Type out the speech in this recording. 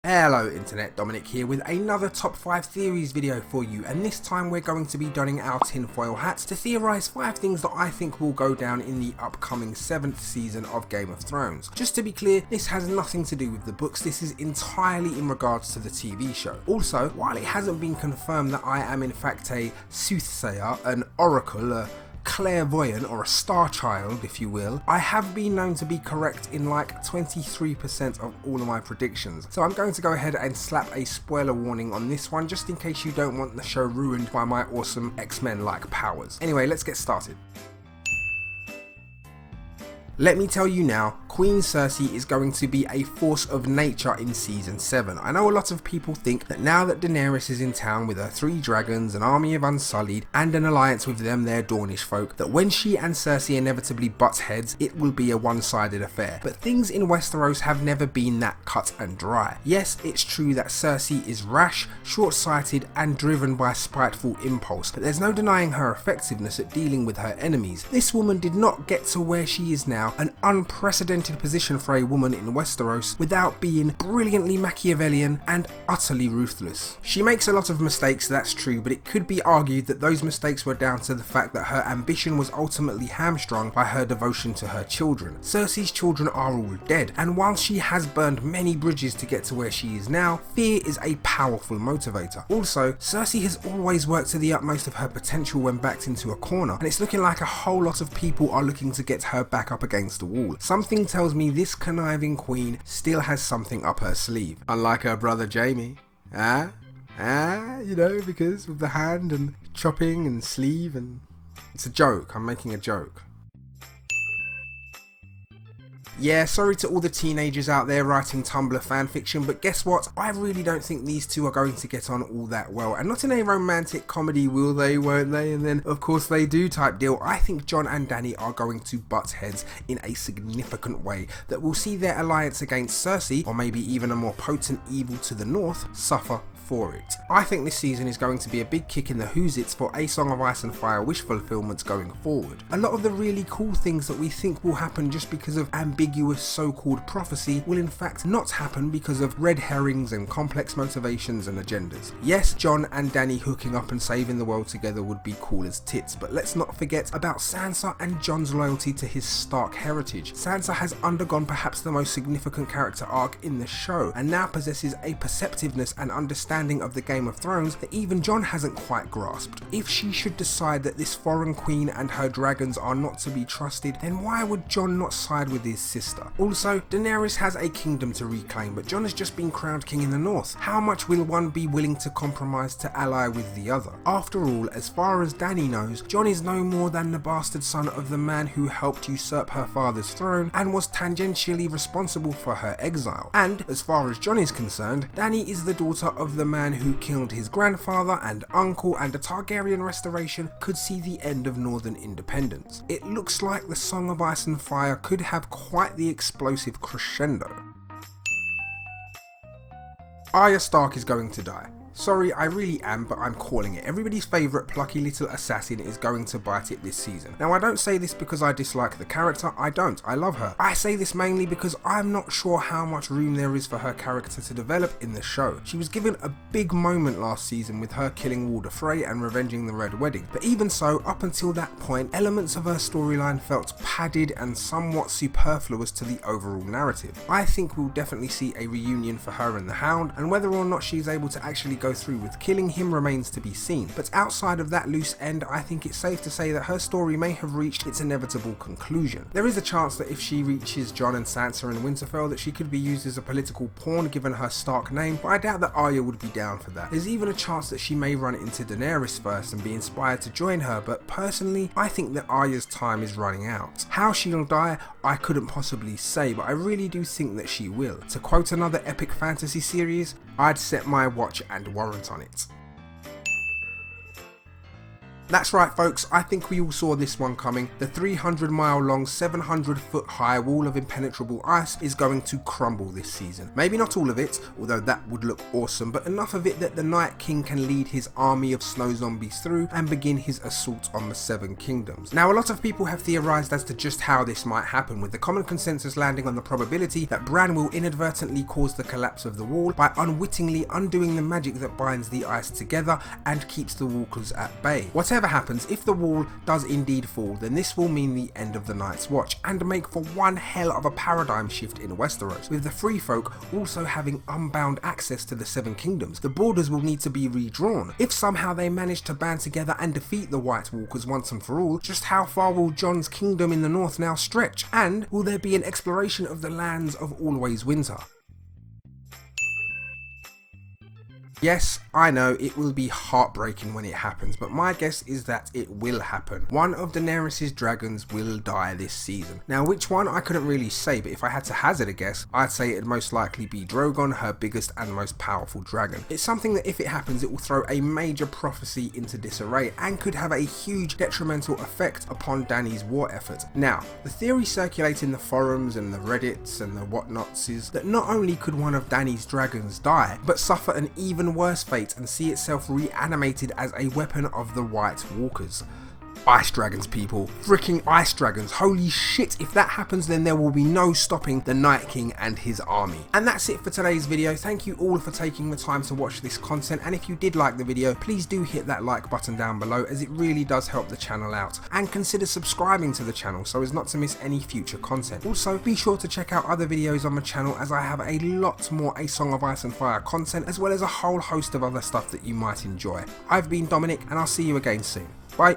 Hello Internet, Dominic here with another top 5 theories video for you, and this time we're going to be donning our tinfoil hats to theorise 5 things that I think will go down in the upcoming 7th season of Game of Thrones. Just to be clear, this has nothing to do with the books, this is entirely in regards to the TV show. Also, while it hasn't been confirmed that I am in fact a soothsayer, an oracle, a clairvoyant, or a star child if you will, I have been known to be correct in like 23% of all of my predictions. So I'm going to go ahead and slap a spoiler warning on this one just in case you don't want the show ruined by my awesome X-Men like powers. Anyway, let's get started. Let me tell you now, Queen Cersei is going to be a force of nature in season 7. I know a lot of people think that now that Daenerys is in town with her 3 dragons, an army of Unsullied, and an alliance with them their Dornish folk, that when she and Cersei inevitably butt heads, it will be a one-sided affair. But things in Westeros have never been that cut and dry. Yes, it's true that Cersei is rash, short-sighted, and driven by spiteful impulse, but there's no denying her effectiveness at dealing with her enemies. This woman did not get to where she is now, an unprecedented position for a woman in Westeros, without being brilliantly Machiavellian and utterly ruthless. She makes a lot of mistakes, that's true, but it could be argued that those mistakes were down to the fact that her ambition was ultimately hamstrung by her devotion to her children. Cersei's children are all dead, and while she has burned many bridges to get to where she is now, fear is a powerful motivator. Also, Cersei has always worked to the utmost of her potential when backed into a corner, and it's looking like a whole lot of people are looking to get her back up against the wall. Something tells me this conniving queen still has something up her sleeve. Unlike her brother Jaime. You know, because with the hand and chopping and sleeve and... It's a joke, I'm making a joke. Yeah, sorry to all the teenagers out there writing Tumblr fanfiction, but guess what? I really don't think these two are going to get on all that well, and not in a romantic comedy will they, won't they, and then of course they do type deal. I think Jon and Dany are going to butt heads in a significant way that will see their alliance against Cersei, or maybe even a more potent evil to the north, suffer for it. I think this season is going to be a big kick in the who's-its for A Song of Ice and Fire wish fulfillments going forward. A lot of the really cool things that we think will happen just because of ambiguous so-called prophecy will in fact not happen because of red herrings and complex motivations and agendas. Yes, Jon and Dany hooking up and saving the world together would be cool as tits, but let's not forget about Sansa and Jon's loyalty to his Stark heritage. Sansa has undergone perhaps the most significant character arc in the show, and now possesses a perceptiveness and understanding of the Game of Thrones that even Jon hasn't quite grasped. If she should decide that this foreign queen and her dragons are not to be trusted, then why would Jon not side with his sister? Also, Daenerys has a kingdom to reclaim, but Jon has just been crowned king in the north. How much will one be willing to compromise to ally with the other? After all, as far as Dany knows, Jon is no more than the bastard son of the man who helped usurp her father's throne and was tangentially responsible for her exile. And as far as Jon is concerned, Dany is the daughter of the man who killed his grandfather and uncle, and a Targaryen restoration could see the end of northern independence. It looks like the Song of Ice and Fire could have quite the explosive crescendo. Arya Stark is going to die. Sorry, I really am, but I'm calling it. Everybody's favourite plucky little assassin is going to bite it this season. Now, I don't say this because I dislike the character, I don't, I love her. I say this mainly because I'm not sure how much room there is for her character to develop in the show. She was given a big moment last season with her killing Walder Frey and revenging the Red Wedding, but even so, up until that point, elements of her storyline felt padded and somewhat superfluous to the overall narrative. I think we'll definitely see a reunion for her and the Hound, and whether or not she's able to actually go through with killing him remains to be seen. But outside of that loose end, I think it's safe to say that her story may have reached its inevitable conclusion. There is a chance that if she reaches Jon and Sansa in Winterfell that she could be used as a political pawn given her Stark name, but I doubt that Arya would be down for that. There's even a chance that she may run into Daenerys first and be inspired to join her, but personally I think that Arya's time is running out. How she'll die I couldn't possibly say, but I really do think that she will. To quote another epic fantasy series, I'd set my watch and warrant on it. That's right folks, I think we all saw this one coming. The 300-mile long, 700-foot high wall of impenetrable ice is going to crumble this season. Maybe not all of it, although that would look awesome, but enough of it that the Night King can lead his army of snow zombies through and begin his assault on the Seven Kingdoms. Now a lot of people have theorized as to just how this might happen, with the common consensus landing on the probability that Bran will inadvertently cause the collapse of the wall by unwittingly undoing the magic that binds the ice together and keeps the walkers at bay. Whatever happens, if the wall does indeed fall, then this will mean the end of the Night's Watch and make for one hell of a paradigm shift in Westeros, with the free folk also having unbound access to the Seven Kingdoms. The borders will need to be redrawn. If somehow they manage to band together and defeat the White Walkers once and for all, just how far will Jon's kingdom in the north now stretch? And will there be an exploration of the lands of Always Winter? Yes, I know it will be heartbreaking when it happens, but my guess is that it will happen. One of Daenerys' dragons will die this season. Now which one I couldn't really say, but if I had to hazard a guess, I'd say it'd most likely be Drogon, her biggest and most powerful dragon. It's something that if it happens, it will throw a major prophecy into disarray and could have a huge detrimental effect upon Dany's war effort. Now, the theory circulating the forums and the Reddits and the whatnots is that not only could one of Dany's dragons die, but suffer an even worse fate and see itself reanimated as a weapon of the White Walkers. Ice dragons, people. Freaking ice dragons. Holy shit, if that happens then there will be no stopping the Night King and his army. And that's it for today's video. Thank you all for taking the time to watch this content, and if you did like the video, please do hit that like button down below, as it really does help the channel out, and consider subscribing to the channel so as not to miss any future content. Also be sure to check out other videos on my channel, as I have a lot more A Song of Ice and Fire content, as well as a whole host of other stuff that you might enjoy. I've been Dominic, and I'll see you again soon. Bye.